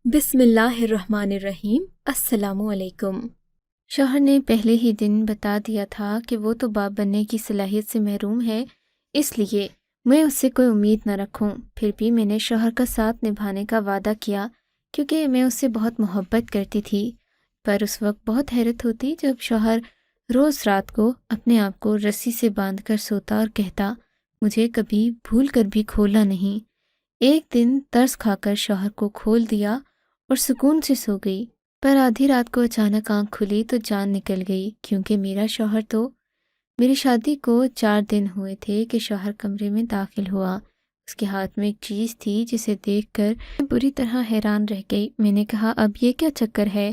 بسم اللہ الرحمن الرحیم۔ السلام علیکم۔ شوہر نے پہلے ہی دن بتا دیا تھا کہ وہ تو باپ بننے کی صلاحیت سے محروم ہے، اس لیے میں اس سے کوئی امید نہ رکھوں۔ پھر بھی میں نے شوہر کا ساتھ نبھانے کا وعدہ کیا کیونکہ میں اس سے بہت محبت کرتی تھی، پر اس وقت بہت حیرت ہوتی جب شوہر روز رات کو اپنے آپ کو رسی سے باندھ کر سوتا اور کہتا مجھے کبھی بھول کر بھی کھولا نہیں۔ ایک دن ترس کھا کر شوہر کو کھول دیا اور سکون سے سو گئی، پر آدھی رات کو اچانک آنکھ کھلی تو جان نکل گئی، کیونکہ میرا شوہر تو میری شادی کو 4 دن ہوئے تھے کہ شوہر کمرے میں داخل ہوا۔ اس کے ہاتھ میں ایک چیز تھی جسے دیکھ کر میں بری طرح حیران رہ گئی۔ میں نے کہا اب یہ کیا چکر ہے؟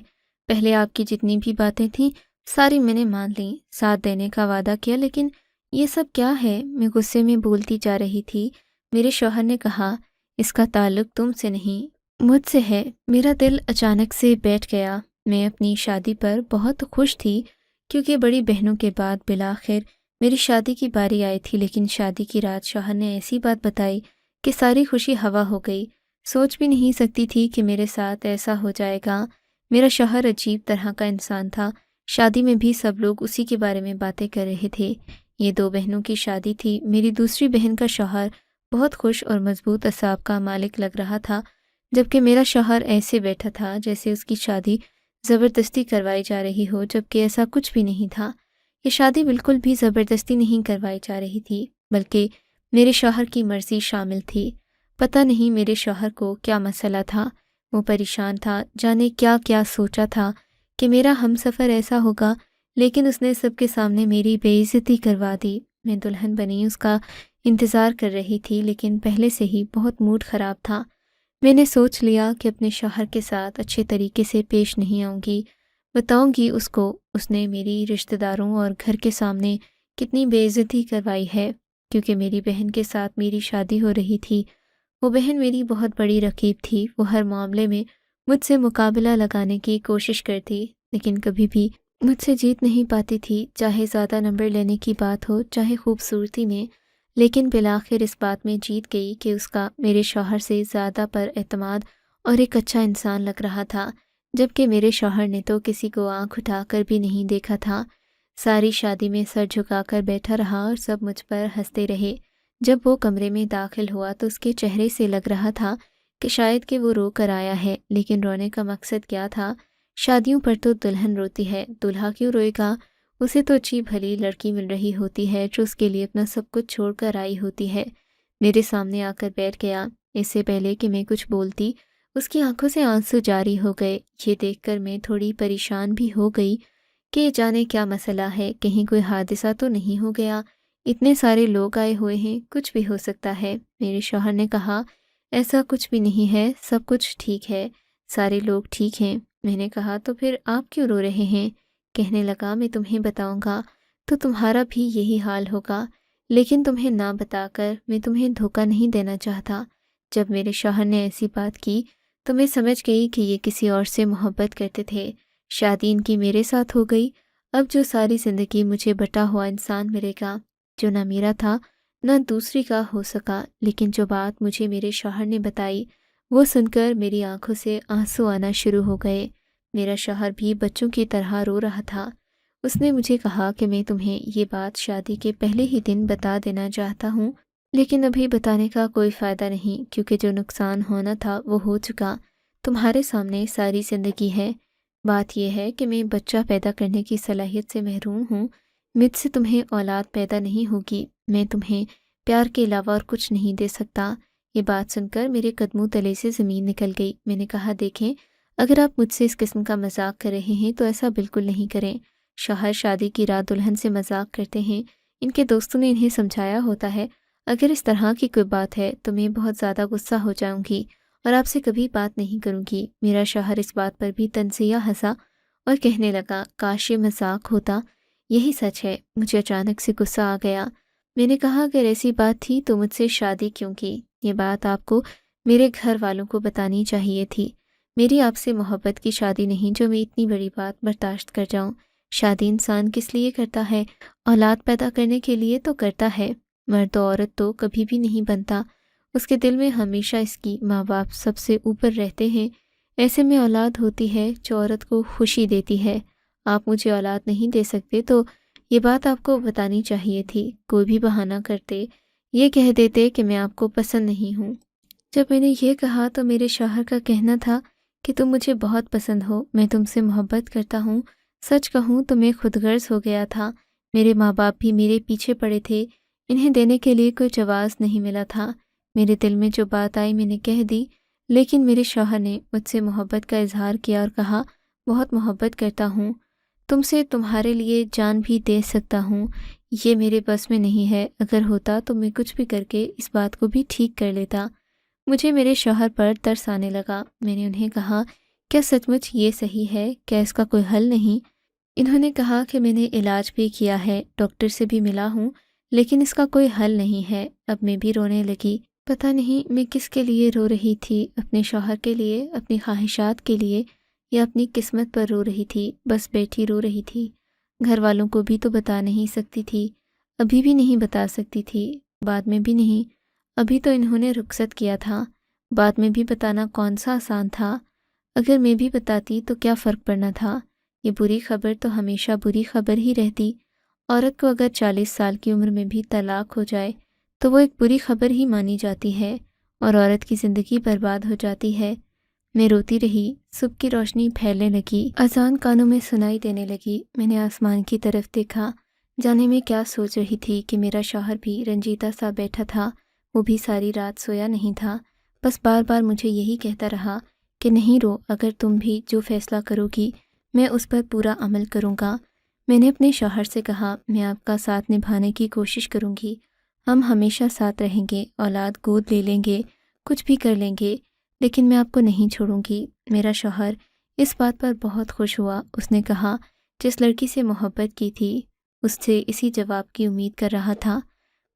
پہلے آپ کی جتنی بھی باتیں تھیں ساری میں نے مان لیں، ساتھ دینے کا وعدہ کیا، لیکن یہ سب کیا ہے؟ میں غصے میں بولتی جا رہی تھی۔ میرے شوہر نے کہا اس کا تعلق تم سے نہیں مجھ سے ہے۔ میرا دل اچانک سے بیٹھ گیا۔ میں اپنی شادی پر بہت خوش تھی کیونکہ بڑی بہنوں کے بعد بالآخر میری شادی کی باری آئی تھی، لیکن شادی کی رات شوہر نے ایسی بات بتائی کہ ساری خوشی ہوا ہو گئی۔ سوچ بھی نہیں سکتی تھی کہ میرے ساتھ ایسا ہو جائے گا۔ میرا شوہر عجیب طرح کا انسان تھا۔ شادی میں بھی سب لوگ اسی کے بارے میں باتیں کر رہے تھے۔ یہ 2 بہنوں کی شادی تھی۔ میری دوسری بہن کا شوہر بہت خوش اور مضبوط اعصاب کا مالک لگ رہا تھا، جبکہ میرا شوہر ایسے بیٹھا تھا جیسے اس کی شادی زبردستی کروائی جا رہی ہو، جبکہ ایسا کچھ بھی نہیں تھا۔ یہ شادی بالکل بھی زبردستی نہیں کروائی جا رہی تھی، بلکہ میرے شوہر کی مرضی شامل تھی۔ پتہ نہیں میرے شوہر کو کیا مسئلہ تھا، وہ پریشان تھا، جانے کیا کیا سوچا تھا کہ میرا ہمسفر ایسا ہوگا، لیکن اس نے سب کے سامنے میری بے عزتی کروا دی۔ میں دلہن بنی اس کا انتظار کر رہی تھی، لیکن پہلے سے ہی بہت موڈ خراب تھا۔ میں نے سوچ لیا کہ اپنے شوہر کے ساتھ اچھے طریقے سے پیش نہیں آؤں گی، بتاؤں گی اس کو اس نے میری رشتہ داروں اور گھر کے سامنے کتنی بے عزتی کروائی ہے، کیونکہ میری بہن کے ساتھ میری شادی ہو رہی تھی۔ وہ بہن میری بہت بڑی رقیب تھی، وہ ہر معاملے میں مجھ سے مقابلہ لگانے کی کوشش کرتی، لیکن کبھی بھی مجھ سے جیت نہیں پاتی تھی، چاہے زیادہ نمبر لینے کی بات ہو، چاہے خوبصورتی میں، لیکن بالآخر اس بات میں جیت گئی کہ اس کا میرے شوہر سے زیادہ پر اعتماد اور ایک اچھا انسان لگ رہا تھا، جبکہ میرے شوہر نے تو کسی کو آنکھ اٹھا کر بھی نہیں دیکھا تھا۔ ساری شادی میں سر جھکا کر بیٹھا رہا اور سب مجھ پر ہنستے رہے۔ جب وہ کمرے میں داخل ہوا تو اس کے چہرے سے لگ رہا تھا کہ شاید کہ وہ رو کر آیا ہے، لیکن رونے کا مقصد کیا تھا؟ شادیوں پر تو دلہن روتی ہے، دولہا کیوں روئے گا؟ اسے تو اچھی بھلی لڑکی مل رہی ہوتی ہے جو اس کے لیے اپنا سب کچھ چھوڑ کر آئی ہوتی ہے۔ میرے سامنے آ کر بیٹھ گیا۔ اس سے پہلے کہ میں کچھ بولتی اس کی آنکھوں سے آنسو جاری ہو گئے۔ یہ دیکھ کر میں تھوڑی پریشان بھی ہو گئی کہ جانے کیا مسئلہ ہے، کہیں کوئی حادثہ تو نہیں ہو گیا؟ اتنے سارے لوگ آئے ہوئے ہیں، کچھ بھی ہو سکتا ہے۔ میرے شوہر نے کہا ایسا کچھ بھی نہیں ہے، سب کچھ ٹھیک ہے، سارے لوگ ٹھیک ہیں۔ میں نے کہا تو پھر آپ کیوں رو رہے ہیں؟ کہنے لگا میں تمہیں بتاؤں گا تو تمہارا بھی یہی حال ہوگا، لیکن تمہیں نہ بتا کر میں تمہیں دھوکہ نہیں دینا چاہتا۔ جب میرے شوہر نے ایسی بات کی تو میں سمجھ گئی کہ یہ کسی اور سے محبت کرتے تھے۔ شادی ان کی میرے ساتھ ہو گئی۔ اب جو ساری زندگی مجھے بٹا ہوا انسان ملے گا، جو نہ میرا تھا نہ دوسری کا ہو سکا، لیکن جو بات مجھے میرے شوہر نے بتائی وہ سن کر میری آنکھوں سے آنسو آنا شروع ہو گئے۔ میرا شوہر بھی بچوں کی طرح رو رہا تھا۔ اس نے مجھے کہا کہ میں تمہیں یہ بات شادی کے پہلے ہی دن بتا دینا چاہتا ہوں، لیکن ابھی بتانے کا کوئی فائدہ نہیں، کیونکہ جو نقصان ہونا تھا وہ ہو چکا۔ تمہارے سامنے ساری زندگی ہے۔ بات یہ ہے کہ میں بچہ پیدا کرنے کی صلاحیت سے محروم ہوں، مجھ سے تمہیں اولاد پیدا نہیں ہوگی، میں تمہیں پیار کے علاوہ اور کچھ نہیں دے سکتا۔ یہ بات سن کر میرے قدموں تلے سے زمین نکل گئی۔ میں نے کہا دیکھیں، اگر آپ مجھ سے اس قسم کا مذاق کر رہے ہیں تو ایسا بالکل نہیں کریں۔ شوہر شادی کی رات دلہن سے مذاق کرتے ہیں، ان کے دوستوں نے انہیں سمجھایا ہوتا ہے۔ اگر اس طرح کی کوئی بات ہے تو میں بہت زیادہ غصہ ہو جاؤں گی اور آپ سے کبھی بات نہیں کروں گی۔ میرا شوہر اس بات پر بھی تنزیہ ہنسا اور کہنے لگا کاش یہ مذاق ہوتا، یہی سچ ہے۔ مجھے اچانک سے غصہ آ گیا۔ میں نے کہا اگر ایسی بات تھی تو مجھ سے شادی کیوں کی؟ یہ بات آپ کو میرے گھر والوں کو بتانی چاہیے تھی۔ میری آپ سے محبت کی شادی نہیں جو میں اتنی بڑی بات برداشت کر جاؤں۔ شادی انسان کس لیے کرتا ہے؟ اولاد پیدا کرنے کے لیے تو کرتا ہے۔ مرد و عورت تو کبھی بھی نہیں بنتا۔ اس کے دل میں ہمیشہ اس کی ماں باپ سب سے اوپر رہتے ہیں۔ ایسے میں اولاد ہوتی ہے جو عورت کو خوشی دیتی ہے۔ آپ مجھے اولاد نہیں دے سکتے تو یہ بات آپ کو بتانی چاہیے تھی۔ کوئی بھی بہانہ کرتے، یہ کہہ دیتے کہ میں آپ کو پسند نہیں ہوں۔ جب میں نے یہ کہا تو میرے شوہر کا کہنا تھا کہ تم مجھے بہت پسند ہو، میں تم سے محبت کرتا ہوں۔ سچ کہوں تو میں خود غرض ہو گیا تھا۔ میرے ماں باپ بھی میرے پیچھے پڑے تھے، انہیں دینے کے لیے کوئی جواز نہیں ملا تھا۔ میرے دل میں جو بات آئی میں نے کہہ دی، لیکن میرے شوہر نے مجھ سے محبت کا اظہار کیا اور کہا بہت محبت کرتا ہوں تم سے، تمہارے لیے جان بھی دے سکتا ہوں۔ یہ میرے بس میں نہیں ہے، اگر ہوتا تو میں کچھ بھی کر کے اس بات کو بھی ٹھیک کر لیتا۔ مجھے میرے شوہر پر ترس آنے لگا۔ میں نے انہیں کہا کیا سچ مچ یہ صحیح ہے؟ کیا اس کا کوئی حل نہیں؟ انہوں نے کہا کہ میں نے علاج بھی کیا ہے، ڈاکٹر سے بھی ملا ہوں، لیکن اس کا کوئی حل نہیں ہے۔ اب میں بھی رونے لگی۔ پتہ نہیں میں کس کے لیے رو رہی تھی، اپنے شوہر کے لیے، اپنی خواہشات کے لیے، یا اپنی قسمت پر رو رہی تھی۔ بس بیٹھی رو رہی تھی۔ گھر والوں کو بھی تو بتا نہیں سکتی تھی، ابھی بھی نہیں بتا سکتی تھی، بعد میں بھی نہیں۔ ابھی تو انہوں نے رخصت کیا تھا، بعد میں بھی بتانا کون سا آسان تھا؟ اگر میں بھی بتاتی تو کیا فرق پڑنا تھا؟ یہ بری خبر تو ہمیشہ بری خبر ہی رہتی۔ عورت کو اگر 40 سال کی عمر میں بھی طلاق ہو جائے تو وہ ایک بری خبر ہی مانی جاتی ہے اور عورت کی زندگی برباد ہو جاتی ہے۔ میں روتی رہی۔ صبح کی روشنی پھیلنے لگی، اذان کانوں میں سنائی دینے لگی۔ میں نے آسمان کی طرف دیکھا، جانے میں کیا سوچ رہی تھی کہ میرا شوہر بھی رنجیدہ سا بیٹھا تھا، وہ بھی ساری رات سویا نہیں تھا، بس بار بار مجھے یہی کہتا رہا کہ نہیں رو، اگر تم بھی جو فیصلہ کرو گی میں اس پر پورا عمل کروں گا۔ میں نے اپنے شوہر سے کہا میں آپ کا ساتھ نبھانے کی کوشش کروں گی، ہم ہمیشہ ساتھ رہیں گے، اولاد گود لے لیں گے، کچھ بھی کر لیں گے، لیکن میں آپ کو نہیں چھوڑوں گی۔ میرا شوہر اس بات پر بہت خوش ہوا۔ اس نے کہا جس لڑکی سے محبت کی تھی اس سے اسی جواب کی امید کر رہا تھا،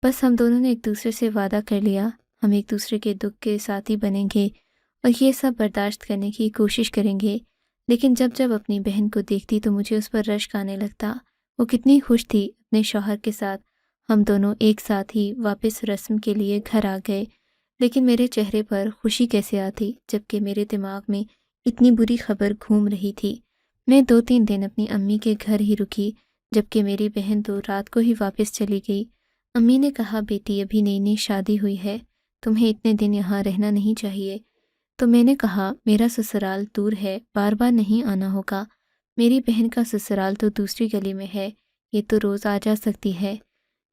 بس ہم دونوں نے ایک دوسرے سے وعدہ کر لیا ہم ایک دوسرے کے دکھ کے ساتھی بنیں گے اور یہ سب برداشت کرنے کی کوشش کریں گے۔ لیکن جب جب اپنی بہن کو دیکھتی تو مجھے اس پر رشک آنے لگتا۔ وہ کتنی خوش تھی اپنے شوہر کے ساتھ۔ ہم دونوں ایک ساتھ ہی واپس رسم کے لیے گھر آ گئے، لیکن میرے چہرے پر خوشی کیسے آتی جبکہ میرے دماغ میں اتنی بری خبر گھوم رہی تھی۔ میں 2-3 دن اپنی امی کے گھر ہی رکی، جبکہ میری بہن تو رات کو ہی واپس چلی گئی۔ امی نے کہا بیٹی ابھی نئی نئی شادی ہوئی ہے، تمہیں اتنے دن یہاں رہنا نہیں چاہیے۔ تو میں نے کہا میرا سسرال دور ہے، بار بار نہیں آنا ہوگا، میری بہن کا سسرال تو دوسری گلی میں ہے، یہ تو روز آ جا سکتی ہے۔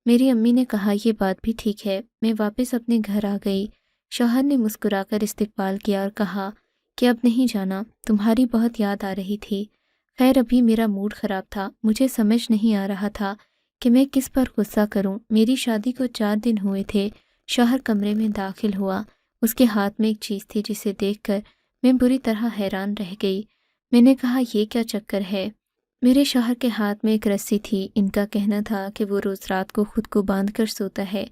میری امی نے کہا یہ بات بھی ٹھیک ہے۔ میں واپس اپنے گھر آ گئی۔ شوہر نے مسکرا کر استقبال کیا اور کہا کہ اب نہیں جانا، تمہاری بہت یاد آ رہی تھی۔ خیر ابھی میرا موڈ خراب تھا، مجھے سمجھ نہیں آ رہا تھا کہ میں کس پر غصہ کروں۔ میری شادی کو 4 دن ہوئے تھے۔ شوہر کمرے میں داخل ہوا، اس کے ہاتھ میں ایک چیز تھی جسے دیکھ کر میں بری طرح حیران رہ گئی۔ میں نے کہا یہ کیا چکر ہے؟ میرے شوہر کے ہاتھ میں ایک رسی تھی۔ ان کا کہنا تھا کہ وہ روز رات کو خود کو باندھ کر سوتا ہے،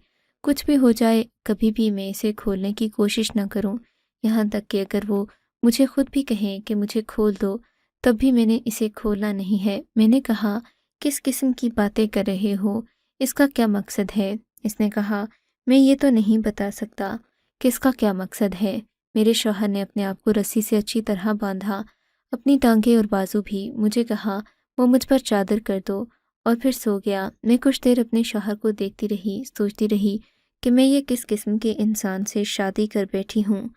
کچھ بھی ہو جائے کبھی بھی میں اسے کھولنے کی کوشش نہ کروں، یہاں تک کہ اگر وہ مجھے خود بھی کہیں کہ مجھے کھول دو تب بھی میں نے اسے کھولنا نہیں ہے۔ میں نے کہا کس قسم کی باتیں کر رہے ہو، اس کا کیا مقصد ہے؟ اس نے کہا میں یہ تو نہیں بتا سکتا کہ اس کا کیا مقصد ہے۔ میرے شوہر نے اپنے آپ کو رسی سے اچھی طرح باندھا، اپنی ٹانگیں اور بازو بھی۔ مجھے کہا وہ مجھ پر چادر کر دو اور پھر سو گیا۔ میں کچھ دیر اپنے شوہر کو دیکھتی رہی، سوچتی رہی کہ میں یہ کس قسم کے انسان سے شادی کر بیٹھی ہوں،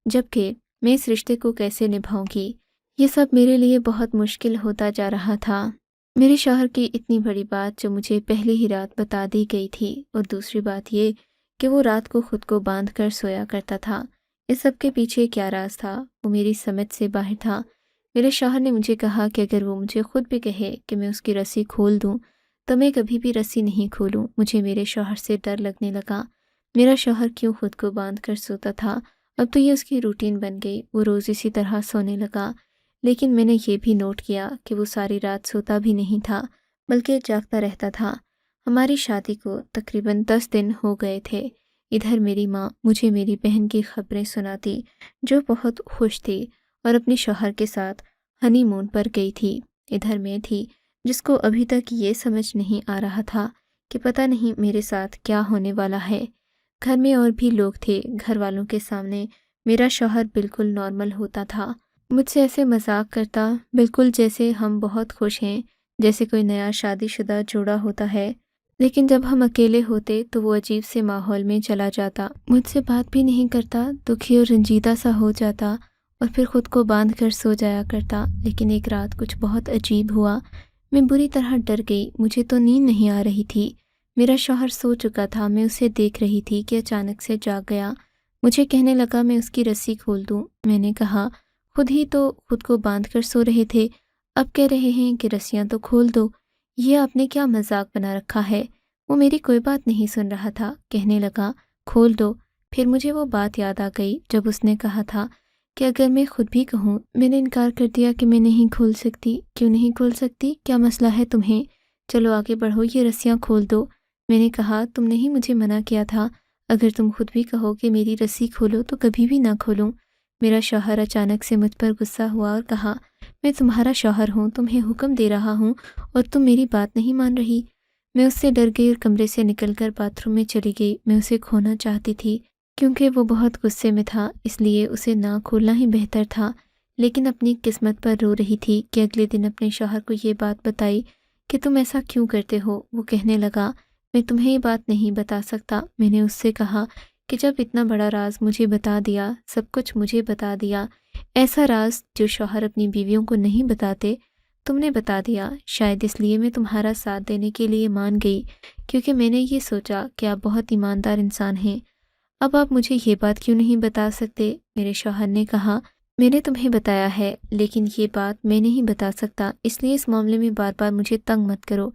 جبکہ میں اس رشتے کو کیسے نبھاؤں گی؟ یہ سب میرے لیے بہت مشکل ہوتا جا رہا تھا۔ میرے شوہر کی اتنی بڑی بات جو مجھے پہلی ہی رات بتا دی گئی تھی، اور دوسری بات یہ کہ وہ رات کو خود کو باندھ کر سویا کرتا تھا، اس سب کے پیچھے کیا راز تھا وہ میری سمجھ سے باہر تھا۔ میرے شوہر نے مجھے کہا کہ اگر وہ مجھے خود بھی کہے کہ میں اس کی رسی کھول دوں تو میں کبھی بھی رسی نہیں کھولوں۔ مجھے میرے شوہر سے ڈر لگنے لگا۔ میرا شوہر کیوں خود کو باندھ کر سوتا تھا؟ اب تو یہ اس کی روٹین بن گئی، وہ روز اسی طرح سونے لگا۔ لیکن میں نے یہ بھی نوٹ کیا کہ وہ ساری رات سوتا بھی نہیں تھا بلکہ جاگتا رہتا تھا۔ ہماری شادی کو تقریباً 10 دن ہو گئے تھے۔ ادھر میری ماں مجھے میری بہن کی خبریں سناتی جو بہت خوش تھی اور اپنے شوہر کے ساتھ ہنی مون پر گئی تھی۔ ادھر میں تھی جس کو ابھی تک یہ سمجھ نہیں آ رہا تھا کہ پتہ نہیں میرے ساتھ کیا ہونے والا ہے۔ گھر میں اور بھی لوگ تھے۔ گھر والوں کے سامنے میرا شوہر بالکل نارمل ہوتا تھا، مجھ سے ایسے مذاق کرتا، بالکل جیسے ہم بہت خوش ہیں، جیسے کوئی نیا شادی شدہ جوڑا ہوتا ہے۔ لیکن جب ہم اکیلے ہوتے تو وہ عجیب سے ماحول میں چلا جاتا، مجھ سے بات بھی نہیں کرتا، دکھی اور رنجیدہ سا ہو جاتا اور پھر خود کو باندھ کر سو جایا کرتا۔ لیکن ایک رات کچھ بہت عجیب ہوا، میں بری طرح ڈر گئی، مجھے تو نیند نہیں آ رہی تھی۔ میرا شوہر سو چکا تھا، میں اسے دیکھ رہی تھی کہ اچانک سے جاگ گیا۔ مجھے کہنے لگا میں اس کی رسی کھول دوں۔ میں نے کہا خود ہی تو خود کو باندھ کر سو رہے تھے، اب کہہ رہے ہیں کہ رسیاں تو کھول دو، یہ آپ نے کیا مذاق بنا رکھا ہے؟ وہ میری کوئی بات نہیں سن رہا تھا، کہنے لگا کھول دو۔ پھر مجھے وہ بات یاد آ گئی جب اس نے کہا تھا کہ اگر میں خود بھی کہوں۔ میں نے انکار کر دیا کہ میں نہیں کھول سکتی۔ کیوں نہیں کھول سکتی؟ کیا مسئلہ ہے تمہیں؟ چلو آگے بڑھو، یہ رسیاں کھول دو۔ میں نے کہا تم نے ہی مجھے منع کیا تھا، اگر تم خود بھی کہو کہ میری رسی کھولو تو کبھی بھی نہ کھولوں۔ میرا شوہر اچانک سے مجھ پر غصہ ہوا اور کہا میں تمہارا شوہر ہوں، تمہیں حکم دے رہا ہوں اور تم میری بات نہیں مان رہی۔ میں اس سے ڈر گئی اور کمرے سے نکل کر باتھ روم میں چلی گئی۔ میں اسے کھونا چاہتی تھی کیونکہ وہ بہت غصے میں تھا، اس لیے اسے نہ کھولنا ہی بہتر تھا، لیکن اپنی قسمت پر رو رہی تھی کہ اگلے دن اپنے شوہر کو یہ بات بتائی کہ تم ایسا کیوں کرتے ہو۔ وہ کہنے لگا میں تمہیں یہ بات نہیں بتا سکتا۔ میں نے اس سے کہا کہ جب اتنا بڑا راز مجھے بتا دیا، سب کچھ مجھے بتا دیا، ایسا راز جو شوہر اپنی بیویوں کو نہیں بتاتے، تم نے بتا دیا، شاید اس لیے میں تمہارا ساتھ دینے کے لیے مان گئی، کیونکہ میں نے یہ سوچا کہ آپ بہت ایماندار انسان ہیں۔ اب آپ مجھے یہ بات کیوں نہیں بتا سکتے؟ میرے شوہر نے کہا میں نے تمہیں بتایا ہے، لیکن یہ بات میں نہیں بتا سکتا، اس لیے اس معاملے میں بار بار مجھے تنگ مت کرو۔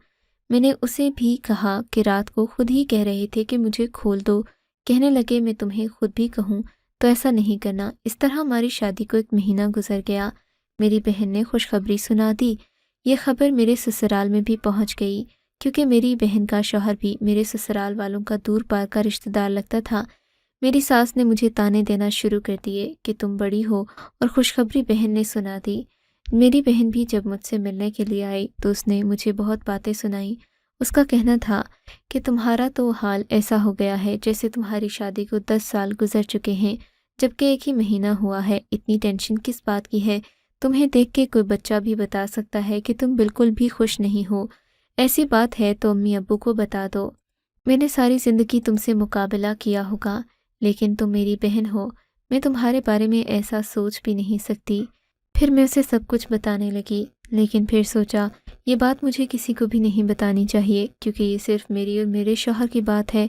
میں نے اسے بھی کہا کہ رات کو خود ہی کہہ رہے تھے کہ مجھے کھول دو، کہنے لگے میں تمہیں خود بھی کہوں تو ایسا نہیں کرنا۔ اس طرح ہماری شادی کو 1 مہینہ گزر گیا۔ میری بہن نے خوشخبری سنا دی۔ یہ خبر میرے سسرال میں بھی پہنچ گئی، کیونکہ میری بہن کا شوہر بھی میرے سسرال والوں کا دور پار کا رشتہ دار لگتا تھا۔ میری ساس نے مجھے تانے دینا شروع کر دیے کہ تم بڑی ہو، اور خوشخبری بہن نے سنا دی۔ میری بہن بھی جب مجھ سے ملنے کے لیے آئی تو اس نے مجھے بہت باتیں سنائیں۔ اس کا کہنا تھا کہ تمہارا تو حال ایسا ہو گیا ہے جیسے تمہاری شادی کو 10 سال گزر چکے ہیں، جبکہ 1 ہی مہینہ ہوا ہے۔ اتنی ٹینشن کس بات کی ہے؟ تمہیں دیکھ کے کوئی بچہ بھی بتا سکتا ہے کہ تم بالکل بھی خوش نہیں ہو۔ ایسی بات ہے تو امی ابو کو بتا دو۔ میں نے ساری زندگی تم سے مقابلہ کیا ہوگا، لیکن تم میری بہن ہو، میں تمہارے بارے میں ایسا سوچ بھی نہیں سکتی۔ پھر میں اسے سب کچھ بتانے لگی، لیکن پھر سوچا یہ بات مجھے کسی کو بھی نہیں بتانی چاہیے، کیونکہ یہ صرف میری اور میرے شوہر کی بات ہے۔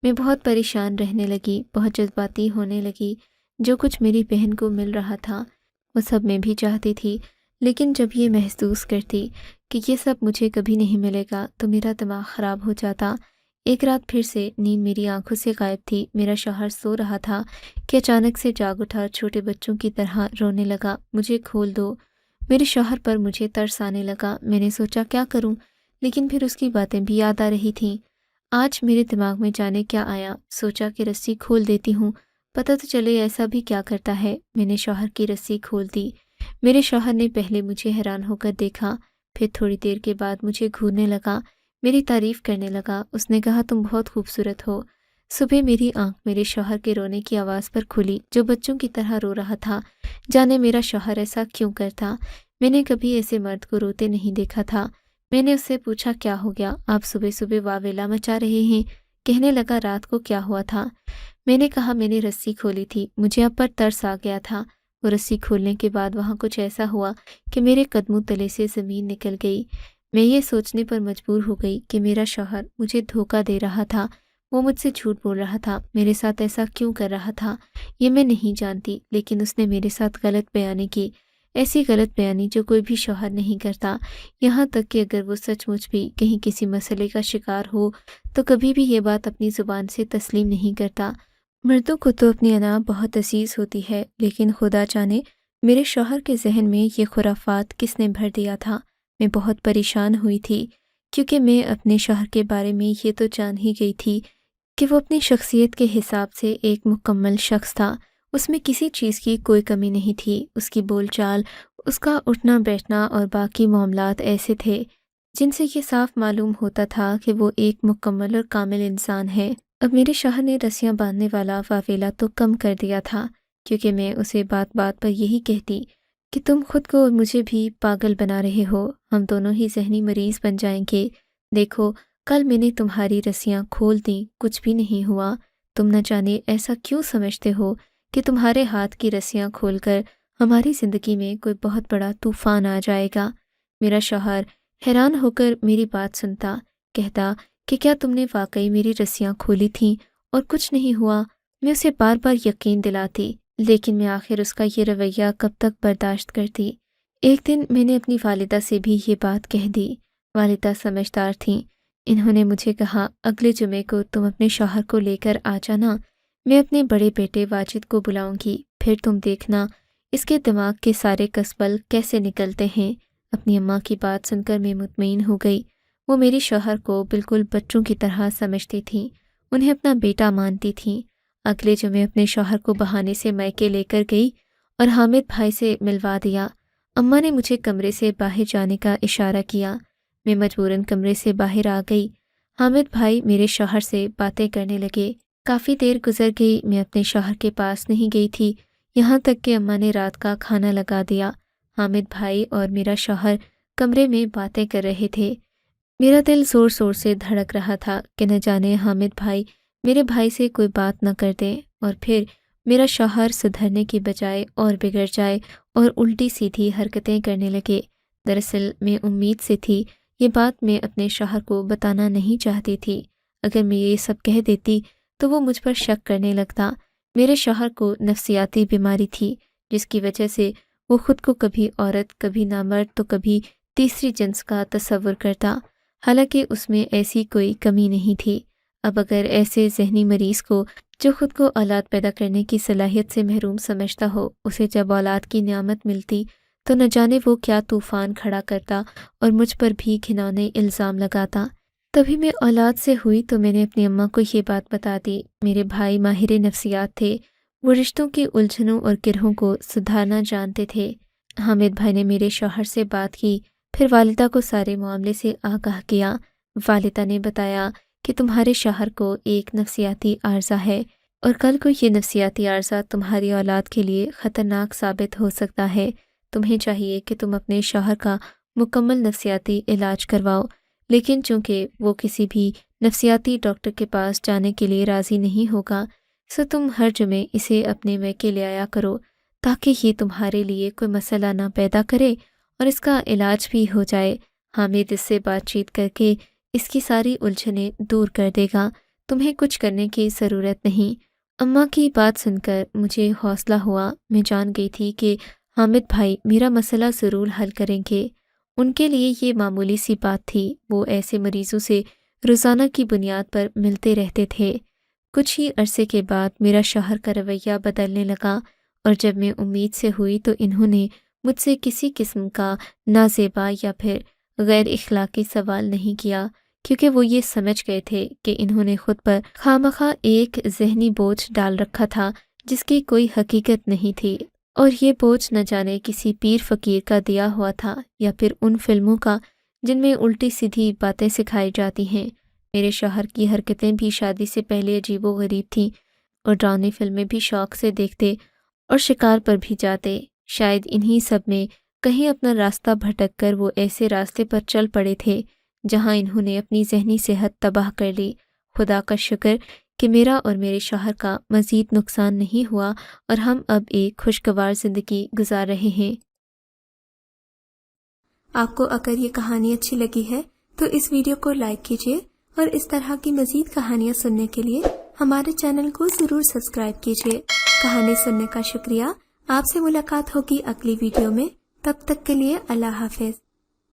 میں بہت پریشان رہنے لگی، بہت جذباتی ہونے لگی۔ جو کچھ میری بہن کو مل رہا تھا وہ سب میں بھی چاہتی تھی، لیکن جب یہ محسوس کرتی کہ یہ سب مجھے کبھی نہیں ملے گا تو میرا دماغ خراب ہو جاتا۔ ایک رات پھر سے نیند میری آنکھوں سے غائب تھی۔ میرا شوہر سو رہا تھا کہ اچانک سے جاگ اٹھا اور چھوٹے بچوں کی طرح رونے لگا، مجھے کھول دو۔ میرے شوہر پر مجھے ترس آنے لگا۔ میں نے سوچا کیا کروں، لیکن پھر اس کی باتیں بھی یاد آ رہی تھیں۔ آج میرے دماغ میں جانے کیا آیا، سوچا کہ رسی کھول دیتی ہوں، پتہ تو چلے ایسا بھی کیا کرتا ہے۔ میں نے شوہر کی رسی کھول دی۔ میرے شوہر نے پہلے مجھے حیران ہو کر دیکھا، پھر تھوڑی دیر کے بعد مجھے گھورنے لگا، میری تعریف کرنے لگا۔ اس نے کہا تم بہت خوبصورت ہو۔ صبح میری آنکھ میرے شوہر کے رونے کی آواز پر کھلی، جو بچوں کی طرح رو رہا تھا۔ جانے میرا شوہر ایسا کیوں کرتا؟ میں نے کبھی ایسے مرد کو روتے نہیں دیکھا تھا۔ میں نے اس سے پوچھا کیا ہو گیا، آپ صبح صبح واویلا مچا رہے ہیں؟ کہنے لگا رات کو کیا ہوا تھا؟ میں نے کہا میں نے رسی کھولی تھی، مجھے اب پر ترس آ گیا تھا۔ وہ رسی کھولنے کے بعد وہاں کچھ ایسا ہوا کہ میرے قدموں تلے سے زمین نکل گئی۔ میں یہ سوچنے پر مجبور ہو گئی کہ میرا شوہر مجھے دھوکہ دے رہا تھا، وہ مجھ سے جھوٹ بول رہا تھا، میرے ساتھ ایسا کیوں کر رہا تھا یہ میں نہیں جانتی، لیکن اس نے میرے ساتھ غلط بیانی کی، ایسی غلط بیانی جو کوئی بھی شوہر نہیں کرتا۔ یہاں تک کہ اگر وہ سچ مچ بھی کہیں کسی مسئلے کا شکار ہو تو کبھی بھی یہ بات اپنی زبان سے تسلیم نہیں کرتا۔ مردوں کو تو اپنی انا بہت عزیز ہوتی ہے، لیکن خدا جانے میرے شوہر کے ذہن میں یہ خرافات کس نے بھر دیا تھا۔ میں بہت پریشان ہوئی تھی، کیونکہ میں اپنے شوہر کے بارے میں یہ تو جان ہی گئی تھی کہ وہ اپنی شخصیت کے حساب سے ایک مکمل شخص تھا۔ اس میں کسی چیز کی کوئی کمی نہیں تھی۔ اس کی بول چال، اس کا اٹھنا بیٹھنا اور باقی معاملات ایسے تھے جن سے یہ صاف معلوم ہوتا تھا کہ وہ ایک مکمل اور کامل انسان ہے۔ اب میرے شوہر نے رسیاں باندھنے والا واویلا تو کم کر دیا تھا، کیونکہ میں اسے بات بات پر یہی کہتی کہ تم خود کو اور مجھے بھی پاگل بنا رہے ہو، ہم دونوں ہی ذہنی مریض بن جائیں گے۔ دیکھو، کل میں نے تمہاری رسیاں کھول دیں، کچھ بھی نہیں ہوا۔ تم نہ جانے ایسا کیوں سمجھتے ہو کہ تمہارے ہاتھ کی رسیاں کھول کر ہماری زندگی میں کوئی بہت بڑا طوفان آ جائے گا۔ میرا شوہر حیران ہو کر میری بات سنتا، کہتا کہ کیا تم نے واقعی میری رسیاں کھولی تھیں اور کچھ نہیں ہوا؟ میں اسے بار بار یقین دلاتی، لیکن میں آخر اس کا یہ رویہ کب تک برداشت کرتی۔ ایک دن میں نے اپنی والدہ سے بھی یہ بات کہہ دی۔ والدہ سمجھدار تھیں، انہوں نے مجھے کہا، اگلے جمعے کو تم اپنے شوہر کو لے کر آ جانا، میں اپنے بڑے بیٹے واجد کو بلاؤں گی، پھر تم دیکھنا اس کے دماغ کے سارے کسبل کیسے نکلتے ہیں۔ اپنی اماں کی بات سن کر میں مطمئن ہو گئی۔ وہ میرے شوہر کو بالکل بچوں کی طرح سمجھتی تھیں، انہیں اپنا بیٹا مانتی تھیں۔ اگلے جمعے اپنے شوہر کو بہانے سے میکے لے کر گئی اور حامد بھائی سے ملوا دیا۔ اماں نے مجھے کمرے سے باہر جانے کا اشارہ کیا، میں مجبوراً کمرے سے باہر آ گئی۔ حامد بھائی میرے شوہر سے باتیں کرنے لگے۔ کافی دیر گزر گئی، میں اپنے شوہر کے پاس نہیں گئی تھی، یہاں تک کہ اماں نے رات کا کھانا لگا دیا۔ حامد بھائی اور میرا شوہر کمرے میں باتیں کر رہے تھے۔ میرا دل زور زور سے دھڑک رہا تھا کہ نہ جانے حامد بھائی میرے بھائی سے کوئی بات نہ کر دیں اور پھر میرا شوہر سدھرنے کی بجائے اور بگڑ جائے اور الٹی سیدھی حرکتیں کرنے لگے۔ دراصل میں امید سے تھی، یہ بات میں اپنے شوہر کو بتانا نہیں چاہتی تھی۔ اگر میں یہ سب کہہ دیتی تو وہ مجھ پر شک کرنے لگتا۔ میرے شوہر کو نفسیاتی بیماری تھی، جس کی وجہ سے وہ خود کو کبھی عورت، کبھی نامرد تو کبھی تیسری جنس کا تصور کرتا، حالانکہ اس میں ایسی کوئی کمی نہیں تھی۔ اب اگر ایسے ذہنی مریض کو، جو خود کو اولاد پیدا کرنے کی صلاحیت سے محروم سمجھتا ہو، اسے جب اولاد کی نعمت ملتی تو نہ جانے وہ کیا طوفان کھڑا کرتا اور مجھ پر بھی گھناؤنے الزام لگاتا۔ تبھی میں اولاد سے ہوئی تو میں نے اپنی اماں کو یہ بات بتا دی۔ میرے بھائی ماہر نفسیات تھے، وہ رشتوں کی الجھنوں اور گرہوں کو سدھارنا جانتے تھے۔ حامد بھائی نے میرے شوہر سے بات کی، پھر والدہ کو سارے معاملے سے آگاہ کیا۔ والدہ نے بتایا کہ تمہارے شوہر کو ایک نفسیاتی عارضہ ہے اور کل کو یہ نفسیاتی عارضہ تمہاری اولاد کے لیے خطرناک ثابت ہو سکتا ہے۔ تمہیں چاہیے کہ تم اپنے شوہر کا مکمل نفسیاتی علاج کرواؤ، لیکن چونکہ وہ کسی بھی نفسیاتی ڈاکٹر کے پاس جانے کے لیے راضی نہیں ہوگا، سو تم ہر جمعے اسے اپنے میکے لے آیا کرو تاکہ یہ تمہارے لیے کوئی مسئلہ نہ پیدا کرے اور اس کا علاج بھی ہو جائے۔ حامد اس سے بات چیت کر کے اس کی ساری الجھنیں دور کر دے گا، تمہیں کچھ کرنے کی ضرورت نہیں۔ اماں کی بات سن کر مجھے حوصلہ ہوا، میں جان گئی تھی کہ حامد بھائی میرا مسئلہ ضرور حل کریں گے۔ ان کے لیے یہ معمولی سی بات تھی، وہ ایسے مریضوں سے روزانہ کی بنیاد پر ملتے رہتے تھے۔ کچھ ہی عرصے کے بعد میرا شوہر کا رویہ بدلنے لگا اور جب میں امید سے ہوئی تو انہوں نے مجھ سے کسی قسم کا نازیبا یا پھر غیر اخلاقی سوال نہیں کیا، کیونکہ وہ یہ سمجھ گئے تھے کہ انہوں نے خود پر خواہ ایک ذہنی بوجھ ڈال رکھا تھا جس کی کوئی حقیقت نہیں تھی، اور یہ بوجھ نہ جانے کسی پیر فقیر کا دیا ہوا تھا یا پھر ان فلموں کا جن میں الٹی سیدھی باتیں سکھائی جاتی ہیں۔ میرے شوہر کی حرکتیں بھی شادی سے پہلے عجیب و غریب تھیں اور ڈرامے فلمیں بھی شوق سے دیکھتے اور شکار پر بھی جاتے۔ شاید انہی سب میں کہیں اپنا راستہ بھٹک کر وہ ایسے راستے پر چل پڑے تھے جہاں انہوں نے اپنی ذہنی صحت تباہ کر لی۔ خدا کا شکر کہ میرا اور میرے شوہر کا مزید نقصان نہیں ہوا اور ہم اب ایک خوشگوار زندگی گزار رہے ہیں۔ آپ کو اگر یہ کہانی اچھی لگی ہے تو اس ویڈیو کو لائک کیجیے اور اس طرح کی مزید کہانیاں سننے کے لیے ہمارے چینل کو ضرور سبسکرائب کیجیے۔ کہانی سننے کا شکریہ۔ آپ سے ملاقات ہوگی اگلی ویڈیو میں، تب تک کے لیے اللہ حافظ۔